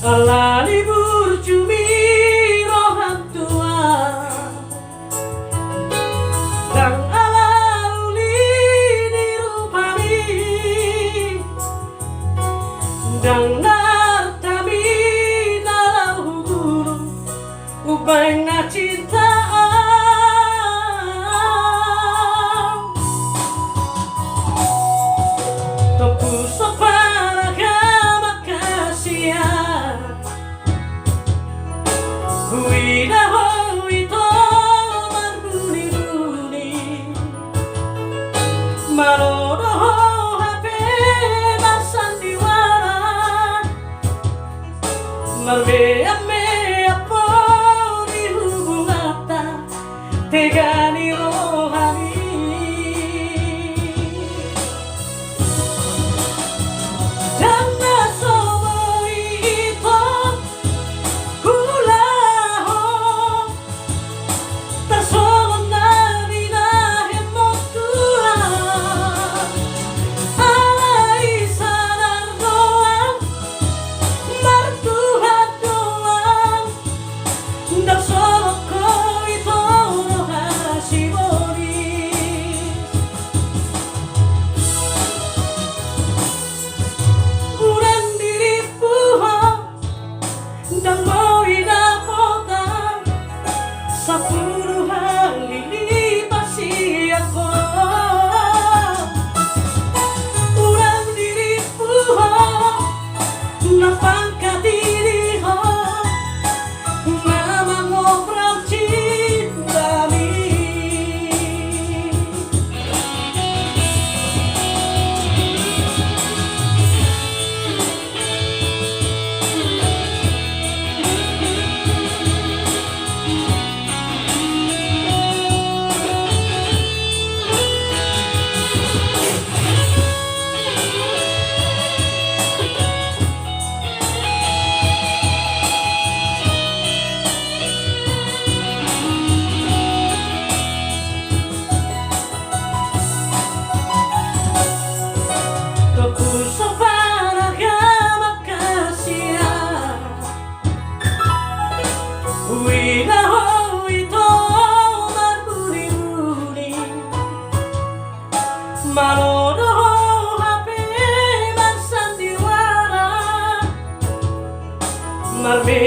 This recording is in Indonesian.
Ala libur cumi rohan tua dan ala uli dirupani dan nartami nalau guru ubay na cinta puso para ka makasiya hui na hui to maruni-runi marono ho hape masandiwara marme apo ni hubungata tegani rohani Sapuluh hari lipasi ako ulang diriku napangkat diri ho mama ngobrol cinta mi puso para ka makasiya hui na hui to maruni-runi marono ho hape marsandiwara marme